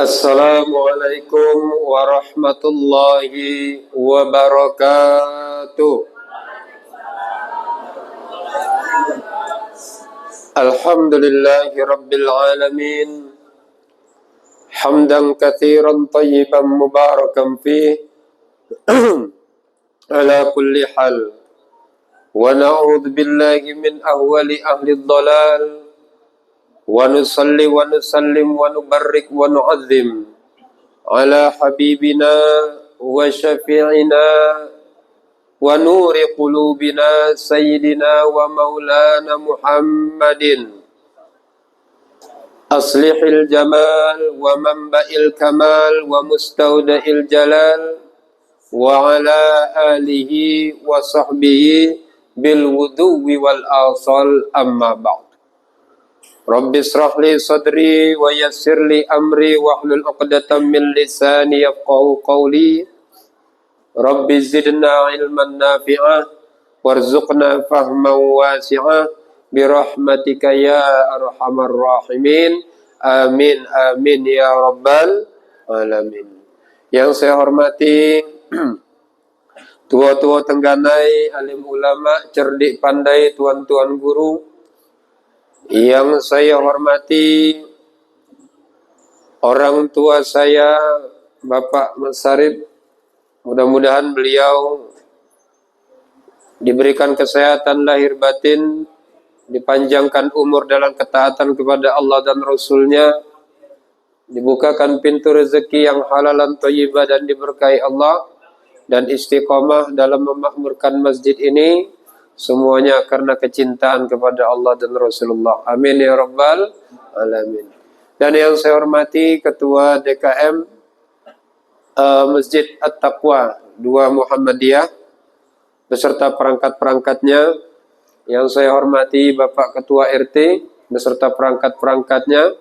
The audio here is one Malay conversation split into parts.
Assalamualaikum warahmatullahi wabarakatuh. Alhamdulillahi rabbil alamin. Hamdan katsiran tayyiban mubarakan fih ala kulli hal. Wa na'udzu billahi min ahwali ahli dhalal. Wa nusalli wa nusallim wa nubarrik wa nu'azzim ala habibina wa syafi'ina wa nuri qulubina sayyidina wa maulana Muhammadin aslihil jamal wa manba'il kamal wa mustawda'il jalal wa ala alihi wa sahbihi bil wuduwi wal asal amma ba'd. Rabbi israh li sadri wa yassir li amri wahlul 'uqdatam min lisani yafqahu qawli. Rabbi zidna ilman nafi'ah warzuqna fahman wasi'ah birahmatika ya arhamar rahimin. Amin amin ya rabbal alamin. Yang saya hormati tua-tua Tengganai, alim ulama, cerdik pandai, tuan-tuan guru. Yang saya hormati orang tua saya, Bapak Mansarip, mudah-mudahan beliau diberikan kesehatan lahir batin, dipanjangkan umur dalam ketaatan kepada Allah dan Rasulnya, dibukakan pintu rezeki yang halalan thayyibah dan diberkahi Allah, dan istiqamah dalam memakmurkan masjid ini. Semuanya karena kecintaan kepada Allah dan Rasulullah. Amin ya rabbal alamin. Dan yang saya hormati Ketua DKM Masjid At-Taqwa 2 Muhammadiyah beserta perangkat-perangkatnya. Yang saya hormati Bapak Ketua RT beserta perangkat-perangkatnya.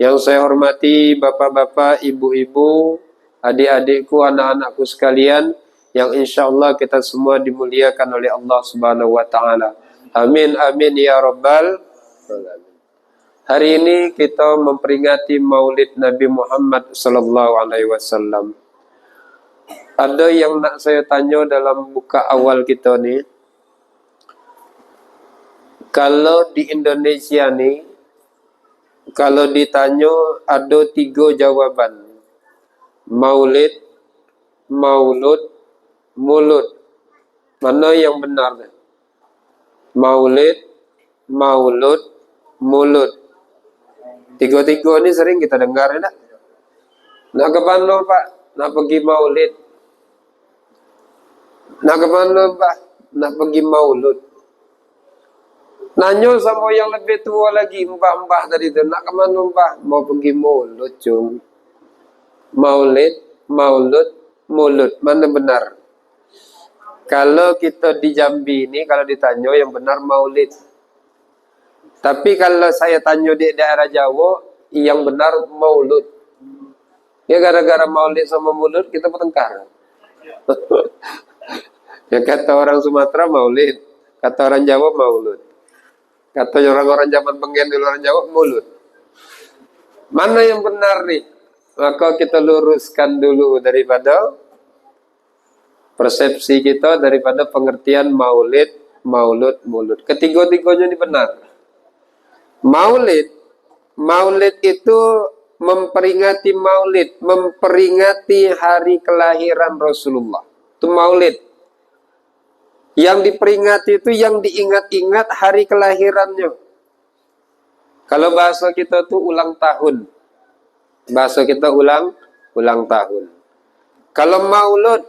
Yang saya hormati Bapak-bapak, ibu-ibu, adik-adikku, anak-anakku sekalian, yang insyaallah kita semua dimuliakan oleh Allah Subhanahu wa taala. Amin amin ya rabbal alamin. Hari ini kita memperingati Maulid Nabi Muhammad sallallahu alaihi wasallam. Ada yang nak saya tanya dalam buka awal kita ni. Kalau di Indonesia ni, kalau ditanya ada 3 jawaban. Maulid, maulud, mulut. Mana yang benar? Maulid, maulud, mulut. 3 ni sering kita dengar ya tak? Nak ke mana Pak? Nak pergi maulid. Nak ke mana Pak? Nak pergi maulud. Nanya sama yang lebih tua lagi, mbah-mbah tadi tu, nak ke mana Pak? Mau pergi maulud cum. Maulid, maulud, mulut. Mana benar? Kalau kita di Jambi ini, kalau ditanya yang benar maulid. Tapi kalau saya tanya di daerah Jawa, yang benar maulud. Ya gara-gara maulid sama mulut kita bertengkar. Ya kata orang Sumatera maulid, kata orang Jawa maulud. Kata orang-orang zaman Bengen di luar Jawa mulut. Mana yang benar nih? Maka kita luruskan dulu daripada persepsi kita, daripada pengertian maulid, maulud, mulut. Ketiga-tiganya ini benar. Maulid, maulid itu memperingati maulid, memperingati hari kelahiran Rasulullah. Itu maulid. Yang diperingati itu yang diingat-ingat hari kelahirannya. Kalau bahasa kita itu ulang tahun. Bahasa kita ulang tahun. Kalau maulud,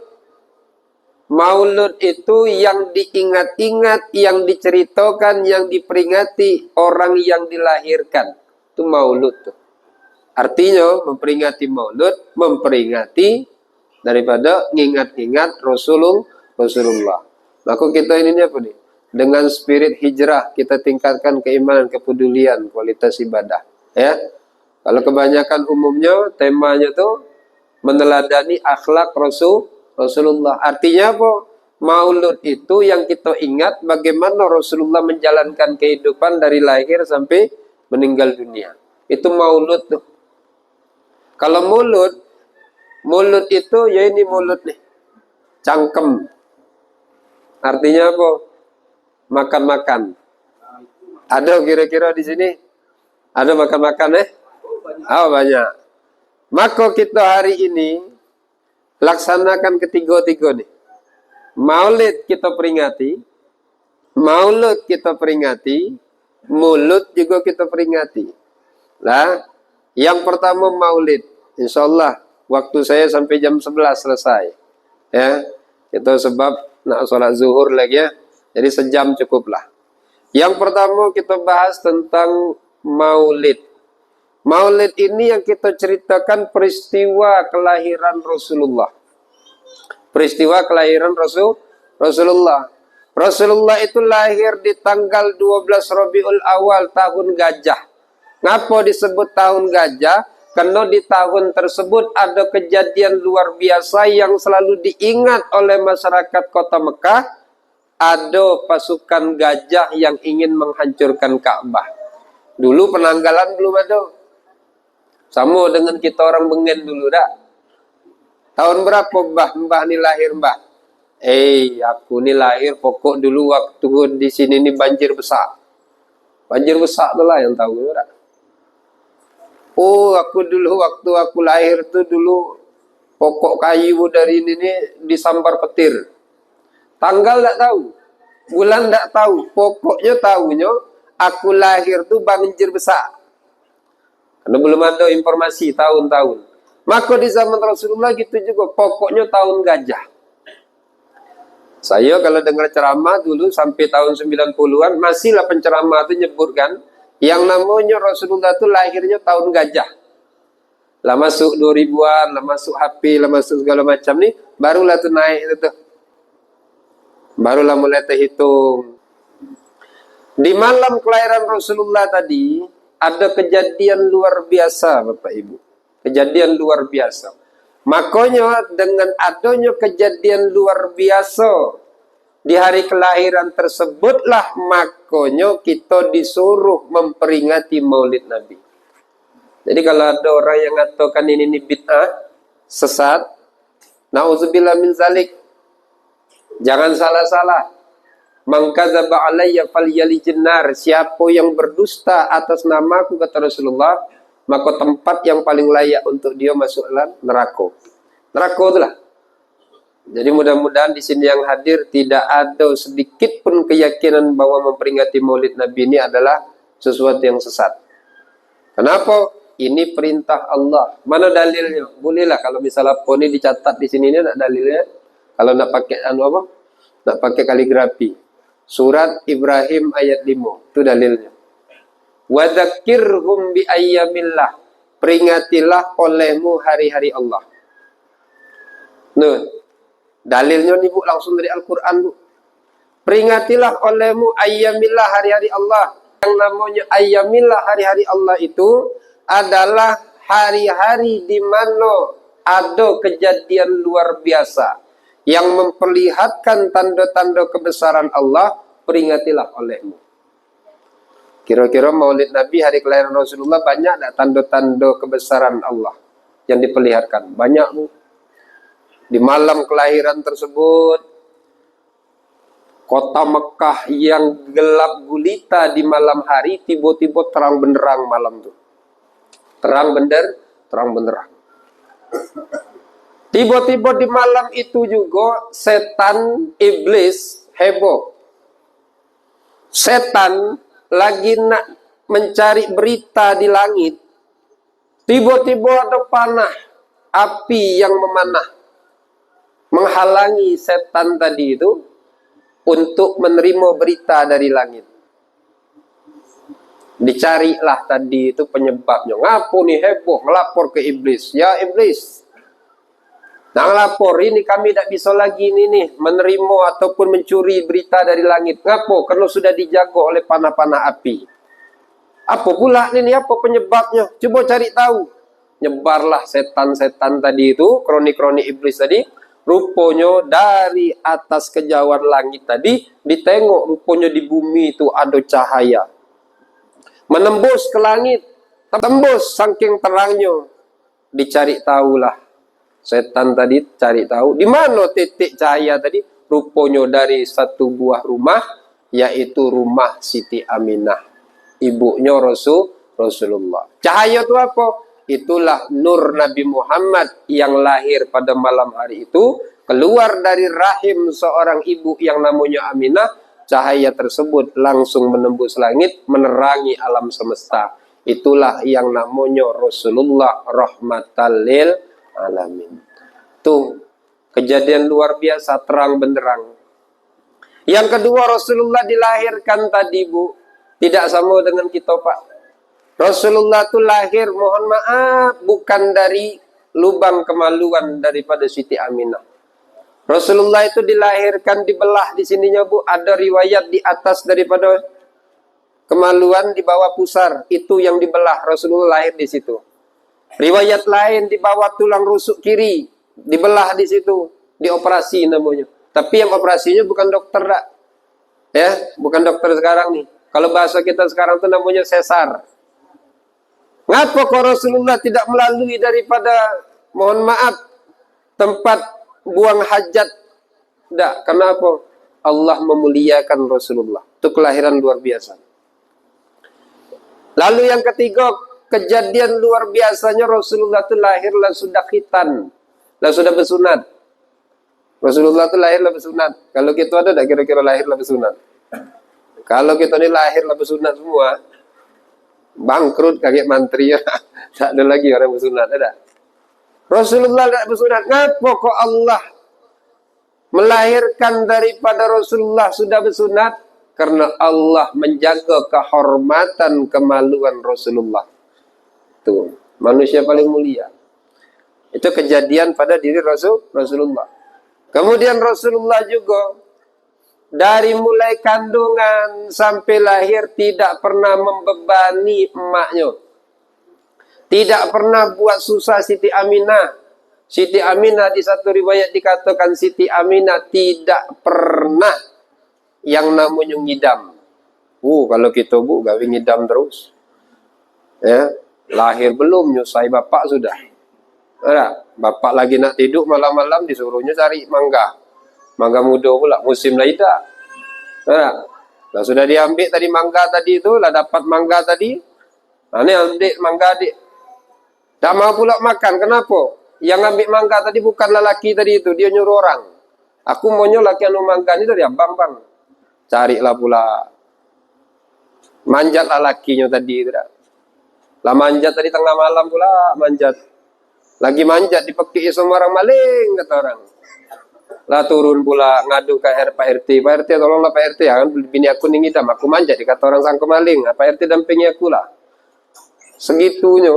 maulud itu yang diingat-ingat, yang diceritakan, yang diperingati orang yang dilahirkan. Itu maulud tuh. Artinya memperingati maulud, memperingati daripada ngingat-ingat Rasulullah. Maka kita ini apa nih? Dengan spirit hijrah kita tingkatkan keimanan, kepedulian, kualitas ibadah. Ya. Kalau kebanyakan umumnya temanya tuh meneladani akhlak Rasulullah. Artinya apa? Maulud itu yang kita ingat bagaimana Rasulullah menjalankan kehidupan dari lahir sampai meninggal dunia. Itu maulud tuh. Kalau mulut itu ya ini mulut nih, cangkem. Artinya apa? Makan-makan. Ada kira-kira di sini? Ada makan-makan Oh banyak. Maka kita hari ini laksanakan ketiga-tiga nih. Maulid kita peringati, Maulud kita peringati, mulut juga kita peringati. Lah, yang pertama Maulid. Insyaallah waktu saya sampai jam 11 selesai. Ya, itu sebab nak sholat zuhur lagi ya. Jadi sejam cukuplah. Yang pertama kita bahas tentang Maulid. Maulid ini yang kita ceritakan peristiwa kelahiran Rasulullah. Peristiwa kelahiran Rasulullah. Rasulullah itu lahir di tanggal 12 Rabiul Awal tahun gajah. Ngapa disebut tahun gajah? Karena di tahun tersebut ada kejadian luar biasa yang selalu diingat oleh masyarakat kota Mekah. Ada pasukan gajah yang ingin menghancurkan Ka'bah. Dulu penanggalan belum ada. Sama dengan kita orang Bengen dulu dah. Tahun berapa mbah ni lahir mbah? Aku ni lahir pokok dulu waktu di sini ni banjir besar. Banjir besar tu lah yang tahu tak? Oh, aku dulu waktu aku lahir tu dulu pokok kayu dari ini ni disambar petir. Tanggal tak tahu, bulan tak tahu, pokoknya tahunya aku lahir tu banjir besar. Karena belum ada informasi tahun-tahun. Maka di zaman Rasulullah gitu juga, pokoknya tahun gajah. Saya kalau dengar ceramah dulu sampai tahun 90-an, masihlah penceramah itu nyebutkan yang namanya Rasulullah itu lahirnya tahun gajah. Lah masuk 2000-an, lah masuk HP, lah masuk segala macam ni, barulah tu naik itu. Barulah mulai terhitung. Di malam kelahiran Rasulullah tadi, ada kejadian luar biasa Bapak Ibu. Kejadian luar biasa. Makanya dengan adanya kejadian luar biasa di hari kelahiran tersebutlah makanya kita disuruh memperingati Maulid Nabi. Jadi kalau ada orang yang mengatakan ini bid'ah, sesat, nauzubillah min zalik. Jangan salah-salah. Man kadzaba alayya falyalijin nar. Siapa yang berdusta atas namaku kata Rasulullah, maka tempat yang paling layak untuk dia masuk neraka. Neraka itulah. Jadi mudah-mudahan di sini yang hadir tidak ada sedikit pun keyakinan bahwa memperingati Maulid Nabi ini adalah sesuatu yang sesat. Kenapa? Ini perintah Allah. Mana dalilnya? Bolehlah kalau misalnya poni dicatat di sini ini ada dalilnya. Kalau nak pakai apa? Nak pakai kaligrafi. Surat Ibrahim ayat 5. Itu dalilnya. Wa dzakirhum bi ayyamillah. Peringatilah olehmu hari-hari Allah. Nah, dalilnya nih Bu langsung dari Al-Qur'an Bu. Peringatilah olehmu ayyamillah hari-hari Allah. Yang namanya ayyamillah hari-hari Allah itu adalah hari-hari di mana ada kejadian luar biasa yang memperlihatkan tanda-tanda kebesaran Allah, peringatilah olehmu. Kira-kira Maulid Nabi hari kelahiran Rasulullah banyak tak tanda-tanda kebesaran Allah yang diperlihatkan? Banyak Bu. Di malam kelahiran tersebut, kota Mekah yang gelap gulita di malam hari tiba-tiba terang benderang malam itu. Terang benderang. Tiba-tiba di malam itu juga setan iblis heboh. Setan lagi nak mencari berita di langit. Tiba-tiba ada panah api yang memanah menghalangi setan tadi itu untuk menerima berita dari langit. Dicarilah tadi itu penyebabnya. Ngapu nih heboh, ngelapor ke iblis. Ya iblis, nah ngelapor ini kami tidak bisa lagi ini nih menerima ataupun mencuri berita dari langit. Ngapu? Karena sudah dijaga oleh panah-panah api. Apa pula ini? Apa penyebabnya? Coba cari tahu. Nyebarlah setan-setan tadi itu, kroni-kroni iblis tadi. Rupanya dari atas kejauhan langit tadi ditengok rupanya di bumi itu ada cahaya menembus ke langit, tembus saking terangnya. dicari tahulah. Setan tadi cari tahu di mana titik cahaya tadi, rupanya dari satu buah rumah, yaitu rumah Siti Aminah, ibunya Rasulullah. Cahaya itu apa? Itulah nur Nabi Muhammad yang lahir pada malam hari itu, keluar dari rahim seorang ibu yang namanya Aminah. Cahaya tersebut langsung menembus langit, menerangi alam semesta. Itulah yang namanya Rasulullah rahmatan lil alamin. Tuh, kejadian luar biasa, terang benderang. Yang kedua, Rasulullah dilahirkan tadi, Bu, tidak sama dengan kita, Pak. Rasulullah itu lahir, mohon maaf, bukan dari lubang kemaluan daripada Siti Aminah. Rasulullah itu dilahirkan dibelah di sininya, Bu. Ada riwayat di atas daripada kemaluan, di bawah pusar. Itu yang dibelah. Rasulullah lahir di situ. Riwayat lain di bawah tulang rusuk kiri, dibelah di situ, dioperasi namanya. Tapi yang operasinya bukan dokter, dak. Ya, bukan dokter sekarang nih. Kalau bahasa kita sekarang itu namanya sesar. Ngapa kok Rasulullah tidak melalui daripada, mohon maaf, tempat buang hajat? Dak, kenapa? Allah memuliakan Rasulullah. Itu kelahiran luar biasa. Lalu yang ketiga, kejadian luar biasanya Rasulullah itu lahirlah sudah khitan, lah sudah bersunat. Rasulullah itu lahirlah bersunat. Kalau kita ada tak kira-kira lahirlah bersunat? Kalau kita ini lahirlah bersunat semua, bangkrut kaget mantri ya. Tak ada lagi orang bersunat, ada. Rasulullah tidak bersunat. Ngapa kok Allah melahirkan daripada Rasulullah sudah bersunat? Karena Allah menjaga kehormatan kemaluan Rasulullah. Tuh, manusia paling mulia. Itu kejadian pada diri Rasulullah. Kemudian Rasulullah juga dari mulai kandungan sampai lahir tidak pernah membebani emaknya. Tidak pernah buat susah Siti Aminah. Siti Aminah di satu riwayat dikatakan Siti Aminah tidak pernah yang namanya ngidam. Kalau kita, Bu, gawe ngidam terus. Ya, lahir belum nyusai bapak sudah. Ada, bapak lagi nak tidur malam-malam disuruhnya cari mangga. Mangga muda pula, musim laida. Ada, lah sudah diambil tadi mangga tadi itu, lah dapat mangga tadi. Nah, ini ambil mangga adik. Tak mau pula makan, kenapa? Yang ambil mangga tadi bukanlah laki tadi itu, dia nyuruh orang. Aku maunya laki anu mangga ini dari abang, bang. Carilah pula. Manjatlah lakinya tadi itu. Lah manjat tadi tengah malam pula, manjat. Lagi manjat dipekik sama orang maling, kata orang. Lah turun pula ngadu ke Pak RT. Pak RT tolonglah Pak RT, ya kan bini aku nih ngidam, aku manjat dikata orang sangka maling. Pak RT dampingi aku lah. Segitunya.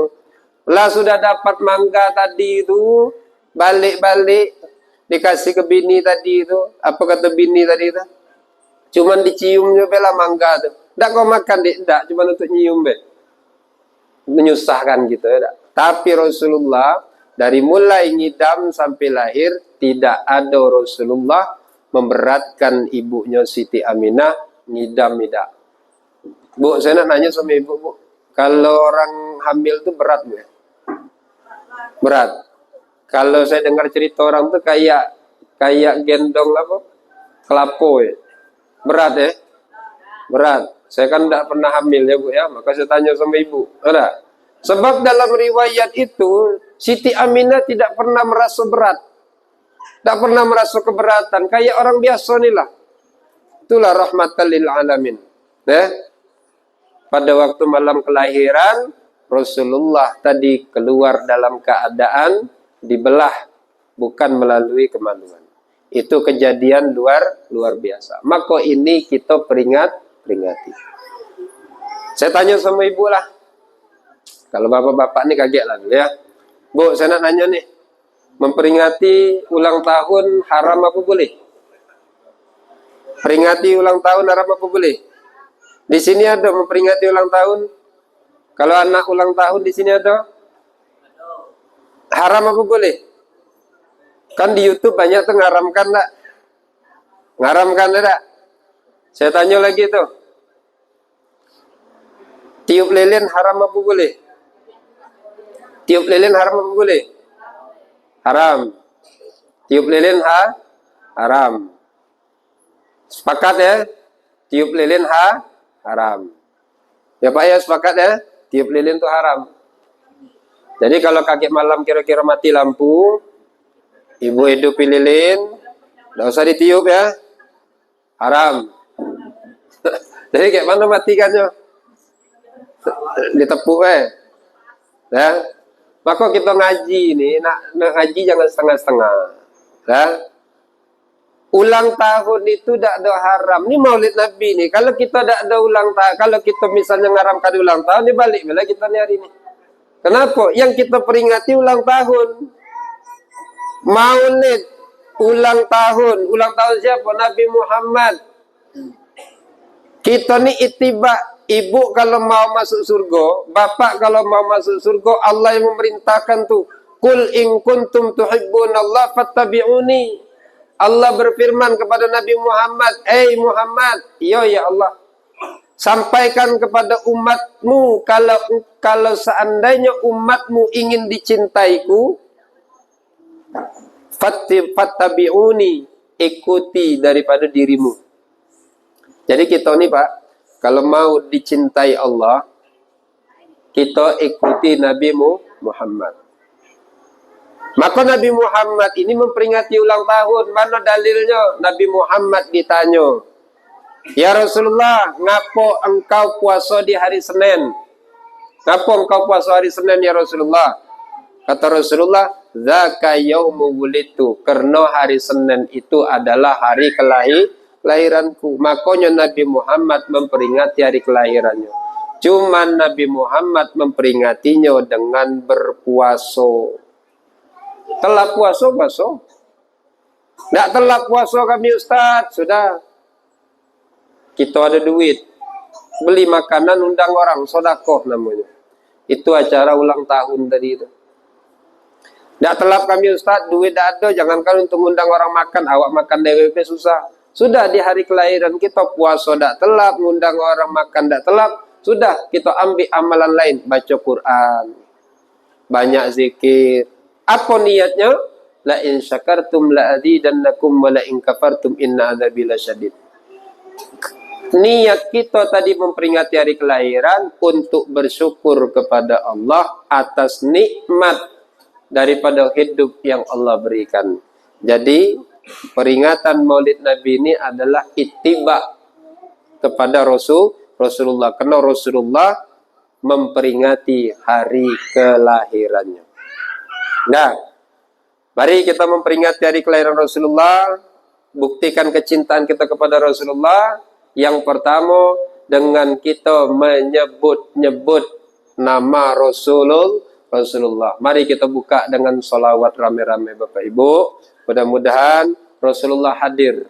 Lah sudah dapat mangga tadi itu, balik-balik dikasih ke bini tadi itu. Apa kata bini tadi itu? Cuman diciumnya bela mangga tuh. Ndak kau makan dek, ndak, cuman untuk nyium be. Menyusahkan gitu ya. Tapi Rasulullah dari mulai ngidam sampai lahir tidak ada Rasulullah memberatkan ibunya Siti Aminah ngidam tidak. Bu, saya nak nanya sama ibu, Bu. Kalau orang hamil tuh berat Bu? Berat. Kalau saya dengar cerita orang tuh kayak gendong apa? Kelapo ya. Berat ya? Berat. Saya kan tidak pernah hamil ya Bu ya, maka saya tanya sama ibu. Ada? Sebab dalam riwayat itu Siti Aminah tidak pernah merasa berat, tidak pernah merasa keberatan, kayak orang biasa nih lah. Itulah rahmatan lil alamin. Pada waktu malam kelahiran Rasulullah tadi keluar dalam keadaan dibelah, bukan melalui kemaluan. Itu kejadian luar biasa. Maka ini kita peringati. Saya tanya sama ibu lah. Kalau bapak-bapak ini kaget lah ya. Bu, saya nak nanya nih. Memperingati ulang tahun haram apa boleh? Peringati ulang tahun haram apa boleh? Di sini ada memperingati ulang tahun. Kalau anak ulang tahun di sini ada. Haram apa boleh? Kan di YouTube banyak tuh ngaramkan tak? Ngaramkan tak? Saya tanya lagi tuh. Tiup lilin haram apa boleh? Tiup lilin haram apa boleh? Haram. Tiup lilin haram. Sepakat ya? Tiup lilin haram. Ya Pak ya, sepakat ya? Tiup lilin itu haram. Jadi kalau kaget malam kira-kira mati lampu, ibu hidupi lilin, tidak usah ditiup ya. Haram. Jadi kayak mana matikannya? Ditepuk ya. Maka kita ngaji ini, nak ngaji jangan setengah-setengah. Ya. Ulang tahun itu tidak ada haram. Ini maulid Nabi nih. Kalau kita tidak ada ulang tahun, kalau kita misalnya ngaramkan ulang tahun, ini balik bila kita nih hari ini. Kenapa? Yang kita peringati ulang tahun. Maulid ulang tahun. Ulang tahun siapa? Nabi Muhammad. Kita nih ittiba. Ibu kalau mau masuk surga, bapak kalau mau masuk surga, Allah yang memerintahkan tuh. Qul in kuntum tuhibbunallah fattabi'uni. Allah berfirman kepada Nabi Muhammad, Muhammad, ya Allah. Sampaikan kepada umatmu, kalau seandainya umatmu ingin dicintaiku, fattabi'uni, ikuti daripada dirimu. Jadi kita nih Pak, kalau mau dicintai Allah, kita ikuti Nabi Muhammad. Maka Nabi Muhammad ini memperingati ulang tahun. Mana dalilnya? Nabi Muhammad ditanya, ya Rasulullah, ngapo engkau puasa di hari Senin? Ngapo engkau puasa hari Senin ya Rasulullah? Kata Rasulullah, zaka yaumu wulidtu, karena hari Senin itu adalah hari kelahiranku. Makanya Nabi Muhammad memperingati hari kelahirannya. Cuman Nabi Muhammad memperingatinya dengan berpuasa. Telah puasa, tidak telah puasa kami Ustaz, sudah. Kita ada duit, beli makanan, undang orang, sodakoh namanya. Itu acara ulang tahun tadi itu. Tidak telah kami Ustaz, duit tidak ada, jangankan untuk undang orang makan, awak makan DWP susah. Sudah di hari kelahiran kita puasa tidak telah, ngundang orang makan tidak telah. Sudah kita ambil amalan lain, baca Quran, banyak zikir. Apa niatnya? La in syakartum la azidannakum wa la in kafartum inna adzabi lasyadid. Niat kita tadi memperingati hari kelahiran untuk bersyukur kepada Allah atas nikmat daripada hidup yang Allah berikan. Jadi peringatan Maulid Nabi ini adalah ittiba kepada Rasulullah. Karena Rasulullah memperingati hari kelahirannya. Nah, mari kita memperingati hari kelahiran Rasulullah, buktikan kecintaan kita kepada Rasulullah. Yang pertama, dengan kita menyebut-nyebut nama Rasulullah. Mari kita buka dengan sholawat rame-rame Bapak Ibu. Mudah-mudahan Rasulullah hadir.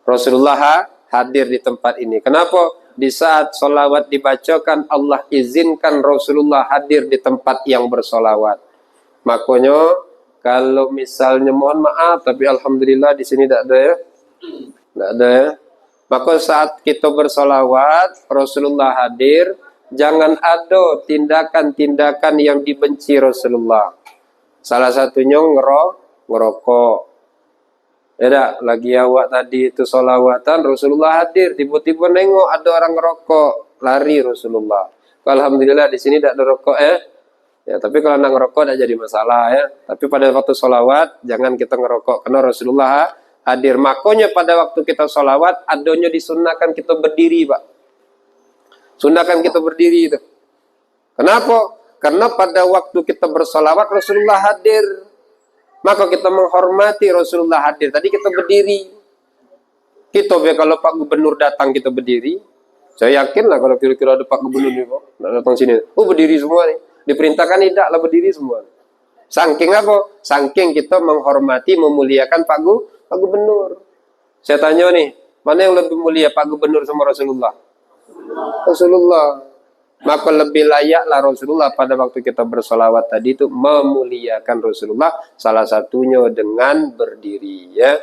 Rasulullah hadir di tempat ini. Kenapa? Di saat sholawat dibacakan, Allah izinkan Rasulullah hadir di tempat yang bersolawat. Makanya kalau misalnya mohon maaf, tapi alhamdulillah di sini tidak ada ya, tidak ada ya. Maka saat kita bersolawat, Rasulullah hadir, jangan ada tindakan-tindakan yang dibenci Rasulullah. Salah satunya ngerokok. Ya lagi awak tadi itu solawatan, Rasulullah hadir, tiba-tiba nengok ada orang ngerokok, lari Rasulullah. Alhamdulillah di sini tidak ada rokok ya. Ya, tapi kalau nak ngerokok tidak jadi masalah ya. Tapi pada waktu sholawat jangan kita ngerokok karena Rasulullah hadir. Makanya pada waktu kita sholawat adanya disunahkan kita berdiri Pak. Sunahkan kita berdiri itu. Kenapa? Karena pada waktu kita bersolawat Rasulullah hadir. Maka kita menghormati Rasulullah hadir. Tadi kita berdiri. Kita kalau Pak Gubernur datang kita berdiri. Saya yakin lah kalau kira-kira ada Pak Gubernur nih Pak datang sini. Oh berdiri semua nih. Diperintahkan tidaklah berdiri semua. Saking apa? Saking kita menghormati, memuliakan Pak Gubernur. Saya tanya nih, mana yang lebih mulia Pak Gubernur sama Rasulullah? Rasulullah. Maka lebih layaklah Rasulullah pada waktu kita bersolawat tadi itu memuliakan Rasulullah. Salah satunya dengan berdiri ya.